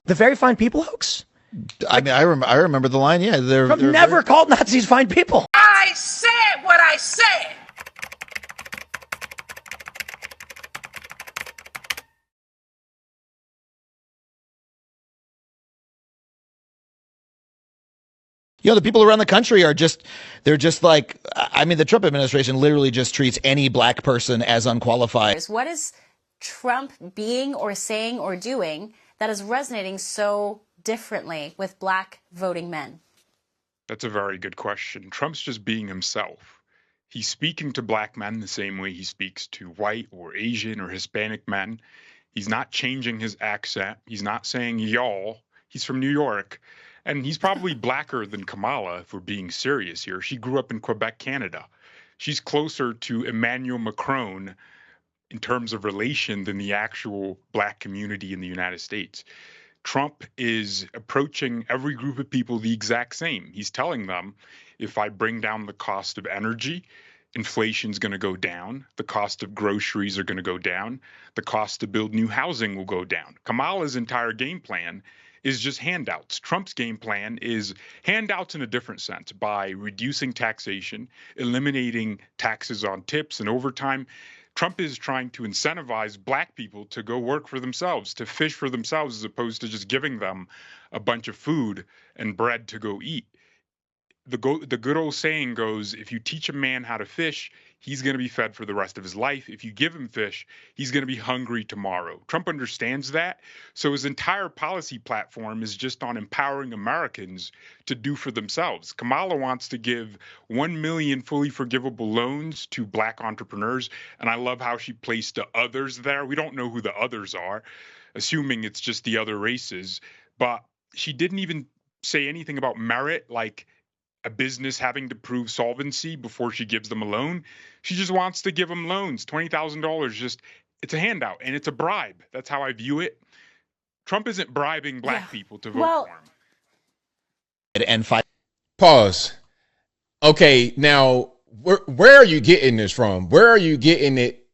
The very fine people hoax? I mean, I remember the line. Yeah, Trump never called Nazis fine people. I said what I said. You know, the people around the country they're just like, I mean, the Trump administration literally just treats any black person as unqualified. What is Trump being or saying or doing that is resonating so differently with black voting men? That's a very good question. Trump's just being himself. He's speaking to black men the same way he speaks to white or Asian or Hispanic men. He's not changing his accent. He's not saying y'all. He's from New York. And he's probably blacker than Kamala, if we're being serious here. She grew up in Quebec, Canada. She's closer to Emmanuel Macron in terms of relation than the actual black community in the United States. Trump is approaching every group of people the exact same. He's telling them, if I bring down the cost of energy, inflation's going to go down, the cost of groceries are going to go down, the cost to build new housing will go down. Kamala's entire game plan is just handouts. Trump's game plan is handouts in a different sense, by reducing taxation, eliminating taxes on tips and overtime. Trump is trying to incentivize black people to go work for themselves, to fish for themselves, as opposed to just giving them a bunch of food and bread to go eat. The good old saying goes, if you teach a man how to fish, he's going to be fed for the rest of his life. If you give him fish, he's going to be hungry tomorrow. Trump understands that. So his entire policy platform is just on empowering Americans to do for themselves. Kamala wants to give 1 million fully forgivable loans to black entrepreneurs. And I love how she placed the others there. We don't know who the others are, assuming it's just the other races. But she didn't even say anything about merit, like a business having to prove solvency before she gives them a loan. She just wants to give them loans, $20,000. It's a handout and it's a bribe. That's how I view it. Trump isn't bribing black people to vote for him. And Pause. Okay, now where are you getting this from? Where are you getting it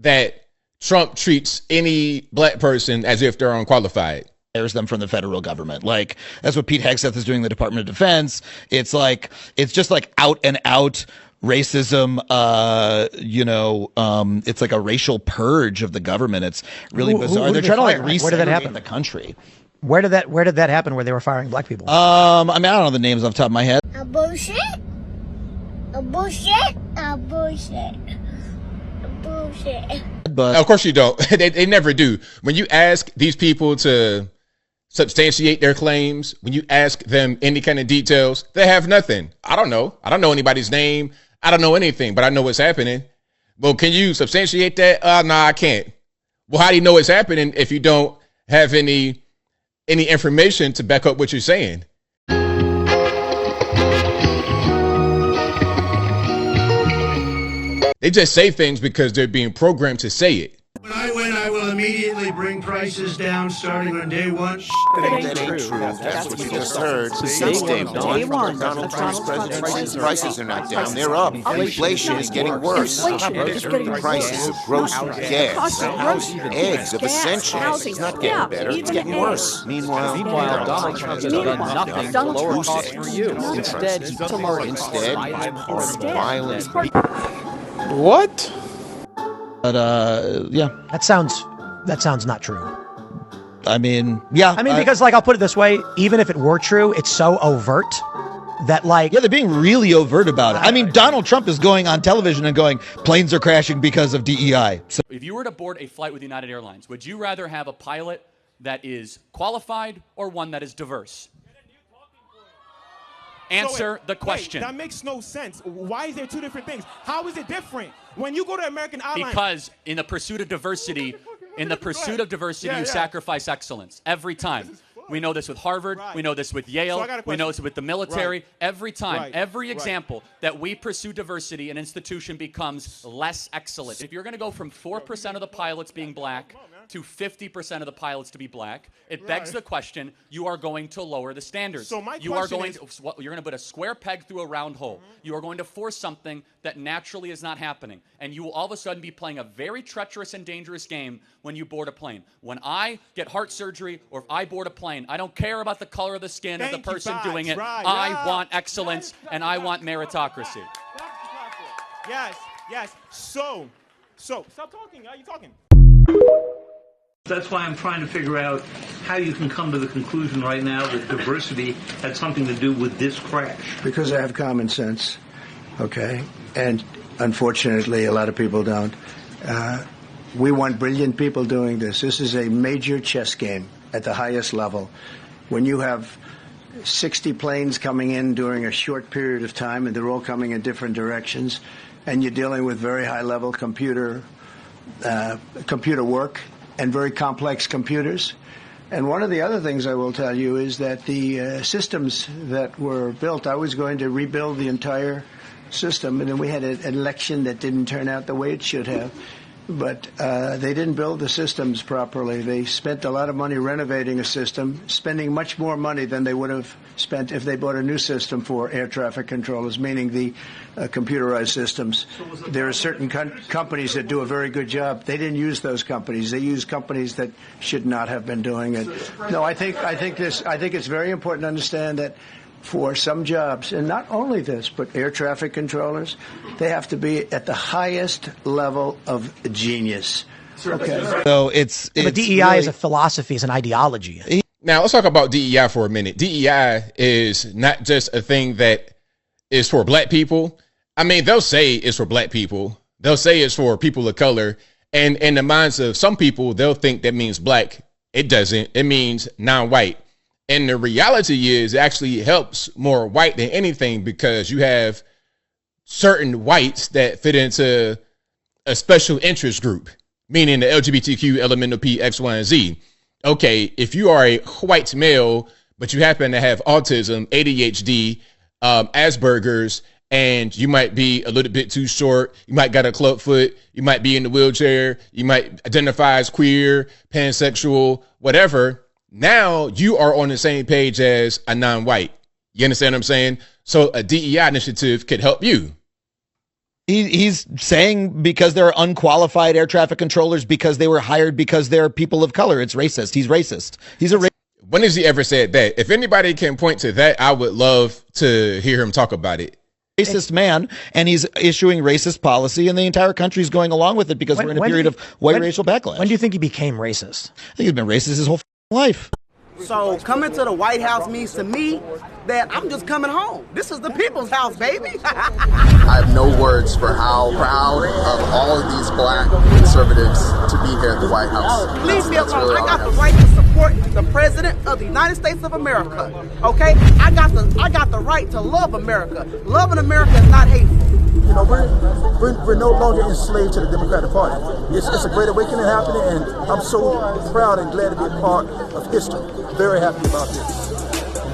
that Trump treats any black person as if they're unqualified? Hires them from the federal government. Like, that's what Pete Hegseth is doing in the Department of Defense. It's just like out and out racism. It's like a racial purge of the government. It's really bizarre. They're trying to like resegregate the country. Where did that happen where they were firing black people? I mean, I don't know the names off the top of my head. A bullshit. A bullshit. A bullshit. Bullshit. But of course you don't. They never do. When you ask these people to substantiate their claims, when you ask them any kind of details, they have nothing. I don't know anybody's name. I don't know anything, but I know what's happening. Well, can you substantiate that? No, I can't. Well, how do you know it's happening if you don't have any information to back up what you're saying? They just say things because they're being programmed to say it. When I win, I will immediately bring prices down starting on day one. That ain't true. That's what you just heard. Since day one, Donald Trump's presidency, prices are not down, they're up. Inflation is getting worse. Prices of groceries, gas, eggs, of essentials. It's not getting better, it's getting worse. Meanwhile, Donald Trump has done nothing to lower costs for you. Instead, violence. What? But yeah, that sounds not true. I mean, yeah. Because like, I'll put it this way: even if it were true, it's so overt that like, yeah, they're being really overt about it. I mean, Donald Trump is going on television and going, planes are crashing because of DEI. So if you were to board a flight with United Airlines, would you rather have a pilot that is qualified or one that is diverse? Answer the question. Wait, that makes no sense. Why is there two different things? How is it different? When you go to American Airlines... Because in the pursuit of diversity, you sacrifice excellence. Every time. We know this with Harvard. Right. We know this with Yale. We know this with the military. Right. Every time, every example that we pursue diversity, an institution becomes less excellent. If you're going to go from 4% of the pilots being black to 50% of the pilots to be black, it begs the question, you are going to lower the standards. So my you are question going you're going to put a square peg through a round hole. You are going to force something that naturally is not happening. And you will all of a sudden be playing a very treacherous and dangerous game when you board a plane. When I get heart surgery or if I board a plane, I don't care about the color of the skin of the person doing it. I want excellence and I want meritocracy. Yes. So, stop talking. Are you talking? That's why I'm trying to figure out how you can come to the conclusion right now that diversity had something to do with this crash. Because I have common sense, okay? And unfortunately, a lot of people don't. We want brilliant people doing this. This is a major chess game at the highest level. When you have 60 planes coming in during a short period of time, and they're all coming in different directions, and you're dealing with very high-level computer work and very complex computers. And one of the other things I will tell you is that the systems that were built, I was going to rebuild the entire system, and then we had an election that didn't turn out the way it should have. But they didn't build the systems properly. They spent a lot of money renovating a system, spending much more money than they would have spent if they bought a new system for air traffic controllers, meaning the computerized systems. There are certain companies that do a very good job. They didn't use those companies. They used companies that should not have been doing it. No, I think it's very important to understand that for some jobs, and not only this, but air traffic controllers, they have to be at the highest level of genius. Okay. So it's but DEI really, is a philosophy, is an ideology. Now let's talk about DEI for a minute. DEI is not just a thing that is for black people. I mean, they'll say it's for black people. They'll say it's for people of color. And in the minds of some people, they'll think that means black. It doesn't. It means non-white. And the reality is it actually helps more white than anything, because you have certain whites that fit into a special interest group, meaning the LGBTQ, elemental P, X, Y, and Z. Okay, if you are a white male, but you happen to have autism, ADHD, Asperger's, and you might be a little bit too short, you might got a club foot, you might be in the wheelchair, you might identify as queer, pansexual, whatever. Now you are on the same page as a non-white. You understand what I'm saying? So a DEI initiative could help you. He's saying because there are unqualified air traffic controllers because they were hired because they're people of color. It's racist. He's racist. He's a racist. When has he ever said that? If anybody can point to that, I would love to hear him talk about it. Racist man, and he's issuing racist policy, and the entire country is going along with it because we're in a period of white racial backlash. When do you think he became racist? I think he's been racist his whole life. So coming to the White House means to me that I'm just coming home. This is the people's house, baby. I have no words for how proud of all of these black conservatives to be here at the White House. Leave me alone. I got the right to support the President of the United States of America. Okay? I got the right to love America. Loving America is not hateful. You know, we're no longer enslaved to the Democratic Party. It's a great awakening happening, and I'm so proud and glad to be a part of history. Very happy about this.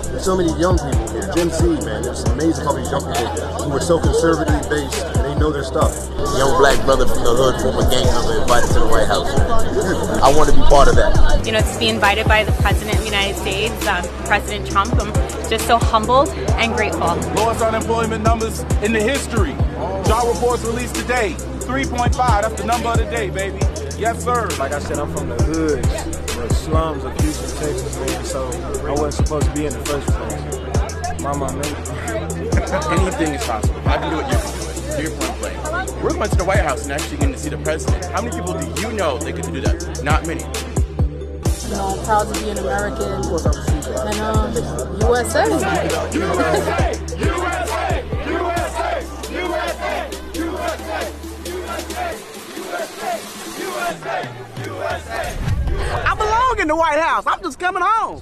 There's so many young people here. Gen Z, man, there's amazing how many young people who are so conservative based and they know their stuff. Young black brother from the hood, former gang member, invited to the White House. I want to be part of that. You know, to be invited by the President of the United States, President Trump, I'm just so humbled and grateful. Lowest unemployment numbers in the history. Job reports released today. 3.5, that's the number of the day, baby. Yes, sir. Like I said, I'm from the hood, the slums of Houston, Texas, man, so I wasn't supposed to be in the first place. My mom, anything is possible. If I can do it, you can do it. To your point blank. We're going to the White House and actually getting to see the president. How many people do you know they get to do that? Not many. You know, I'm proud to be an American and USA. I belong in the White House. I'm just coming home.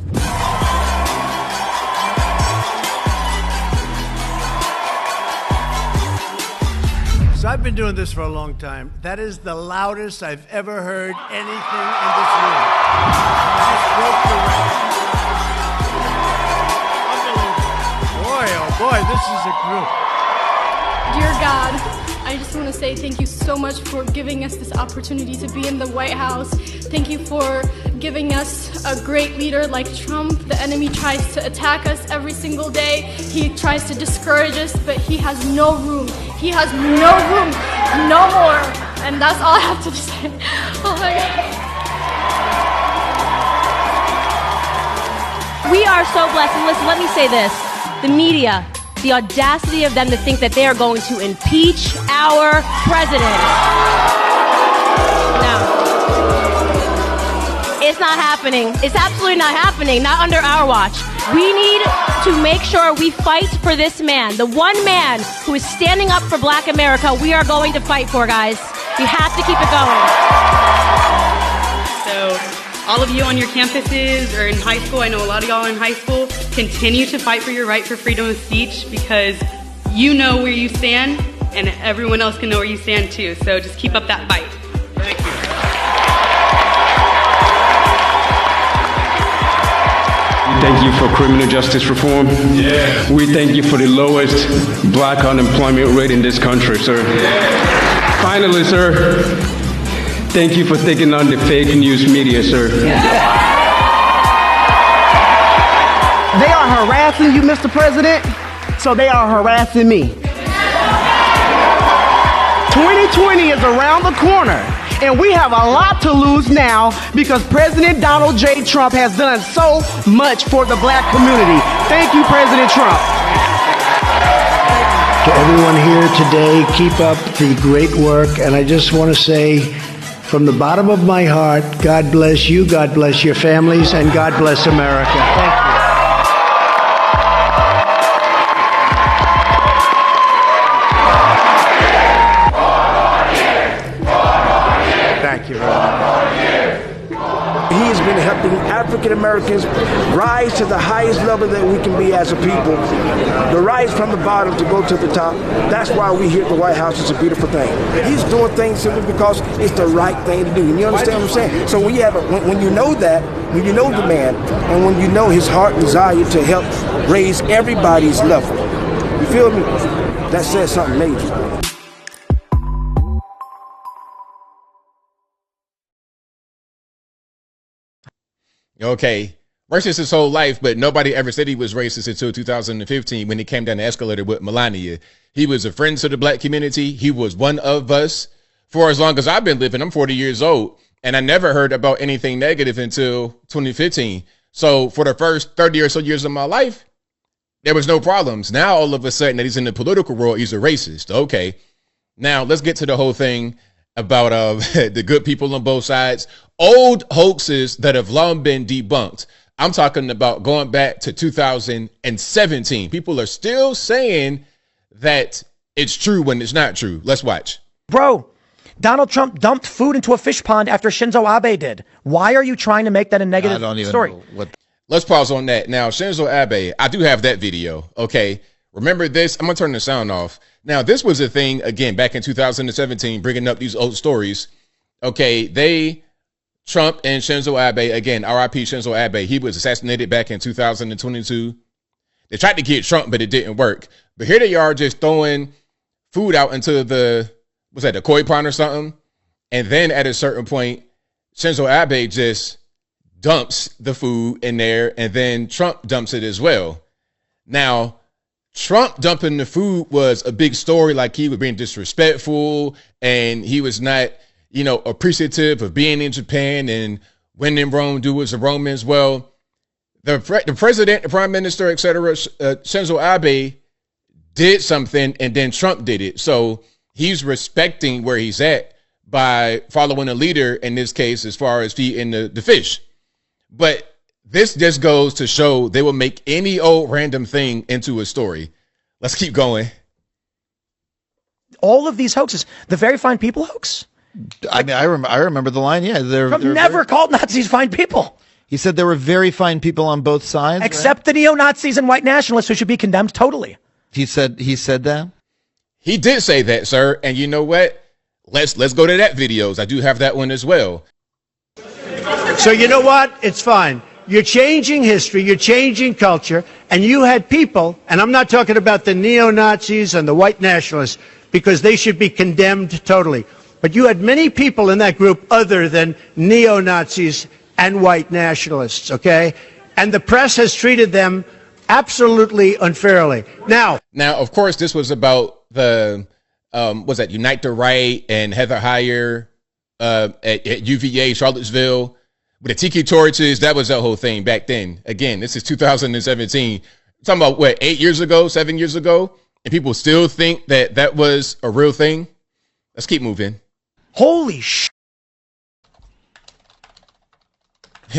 So I've been doing this for a long time. That is the loudest I've ever heard anything in this room. That broke the record. Unbelievable. Boy, oh boy, this is a group. Dear God, I just want to say thank you so much for giving us this opportunity to be in the White House. Thank you for giving us a great leader like Trump. The enemy tries to attack us every single day. He tries to discourage us, but he has no room. He has no room, no more. And that's all I have to say. Oh my God. We are so blessed. And listen, let me say this. The media, the audacity of them to think that they are going to impeach our president. No. It's not happening. It's absolutely not happening. Not under our watch. We need to make sure we fight for this man. The one man who is standing up for Black America, we are going to fight for, guys. We have to keep it going. So, all of you on your campuses or in high school, I know a lot of y'all in high school, continue to fight for your right for freedom of speech because you know where you stand and everyone else can know where you stand too. So just keep up that fight. Thank you. We thank you for criminal justice reform. Yeah. We thank you for the lowest black unemployment rate in this country, sir. Yeah. Finally, sir, thank you for taking on the fake news media, sir. They are harassing you, Mr. President, so they are harassing me. 2020 is around the corner, and we have a lot to lose now because President Donald J. Trump has done so much for the black community. Thank you, President Trump. To everyone here today, keep up the great work, and I just want to say, from the bottom of my heart, God bless you, God bless your families, and God bless America. Thank you. Thank you very much. He has been helping African Americans rise to the highest level that we can be as a people. The rise from the bottom to go to the top. That's why we here at the White House. It's a beautiful thing. He's doing things simply because it's the right thing to do. And you understand what I'm saying? So when you have when you know that, when you know the man, and when you know his heart desire to help raise everybody's level, you feel me? That says something major. Okay, racist his whole life, but nobody ever said he was racist until 2015 when he came down the escalator with Melania. He was a friend to the black community. He was one of us for as long as I've been living. I'm 40 years old, and I never heard about anything negative until 2015. So for the first 30 or so years of my life, there was no problems. Now, all of a sudden that he's in the political world, he's a racist. Okay, now let's get to the whole thing about the good people on both sides. Old hoaxes that have long been debunked. I'm talking about going back to 2017. People are still saying that it's true when it's not true. Let's watch. Bro, Donald Trump dumped food into a fish pond after Shinzo Abe did. Why are you trying to make that a negative story? Let's pause on that. Now, Shinzo Abe, I do have that video. Okay. Remember this? I'm going to turn the sound off. Now, this was a thing, again, back in 2017, bringing up these old stories. Okay, Trump and Shinzo Abe, again, RIP Shinzo Abe, he was assassinated back in 2022. They tried to get Trump, but it didn't work. But here they are just throwing food out into the koi pond or something. And then at a certain point, Shinzo Abe just dumps the food in there, and then Trump dumps it as well. Now, Trump dumping the food was a big story, like he was being disrespectful and he was not, appreciative of being in Japan and when in Rome, do as the Romans. Well, the president, the prime minister, etc., Shinzo Abe did something and then Trump did it. So he's respecting where he's at by following a leader, in this case, as far as feeding the fish. But this just goes to show they will make any old random thing into a story. Let's keep going. All of these hoaxes, the very fine people hoax. I mean, I remember the line. Yeah, Trump never called Nazis fine people. He said there were very fine people on both sides, except the neo-Nazis and white nationalists, who should be condemned totally. He said that. He did say that, sir. And you know what? Let's go to that videos. I do have that one as well. So you know what? It's fine. You're changing history, you're changing culture, and you had people, and I'm not talking about the neo-Nazis and the white nationalists, because they should be condemned totally. But you had many people in that group other than neo-Nazis and white nationalists, okay? And the press has treated them absolutely unfairly. Now, of course, this was about the, was that Unite the Right and Heather Heyer at UVA, Charlottesville, with the tiki torches. That was the whole thing back then. Again, this is 2017. Talking about what, 8 years ago, 7 years ago, and people still think that that was a real thing. Let's keep moving. Holy sh!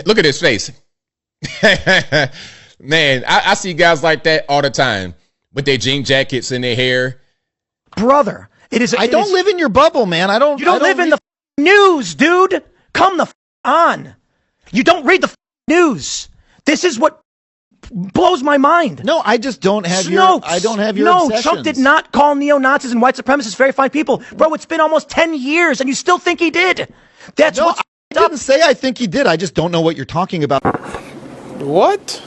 Look at his face. Man, I see guys like that all the time with their jean jackets and their hair. Brother, it is. I don't live in your bubble, man. I don't. You don't live in the news, dude. Come the on. You don't read the news. This is what blows my mind. No, I just don't have your. I don't have your. No, obsessions. Trump did not call neo-Nazis and white supremacists very fine people, bro. It's been almost 10 years, and you still think he did. That's no, what's I didn't say I think he did. I just don't know what you're talking about. What?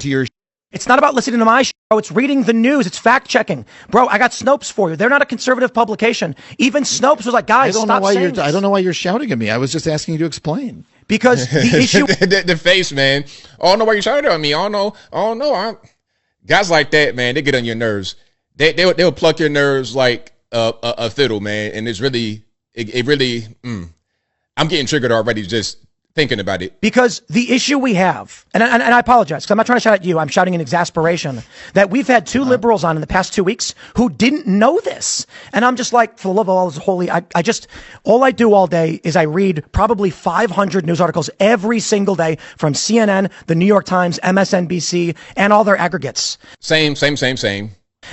To your. It's not about listening to my show. It's reading the news. It's fact checking, bro. I got Snopes for you. They're not a conservative publication. Even Snopes was like, guys, I don't stop know why saying you're. this. I don't know why you're shouting at me. I was just asking you to explain. Because the issue, the face, man. I don't know why you're shouting at me. I don't know. Guys like that, man, they get on your nerves. They'll pluck your nerves like a fiddle, man. And it's really, I'm getting triggered already just thinking about it. because the issue we have, and I apologize because I'm not trying to shout at you. I'm shouting in exasperation that we've had two liberals on in the past 2 weeks who didn't know this. And I'm just like, for the love of all is holy, all I do all day is I read probably 500 news articles every single day from CNN, the New York Times, MSNBC, and all their aggregates. Same.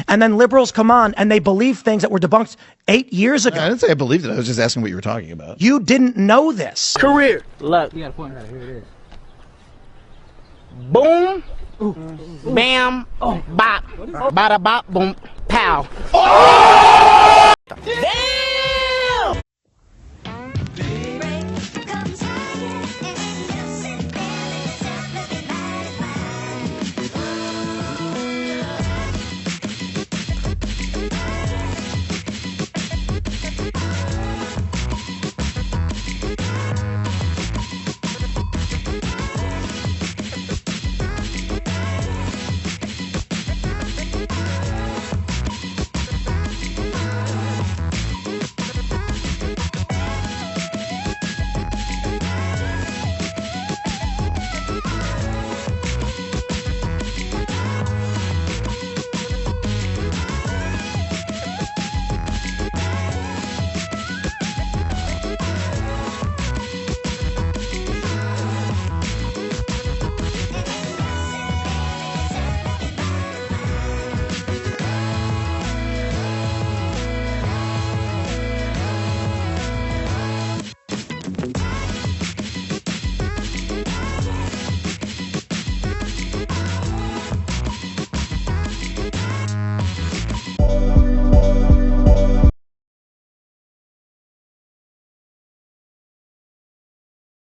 And then liberals come on and they believe things that were debunked 8 years ago. I didn't say I believed it. I was just asking what you were talking about. You didn't know this. Career. Look. You got a point right here. It is. Boom. Bam. Bop. Bada bop. Boom. Pow.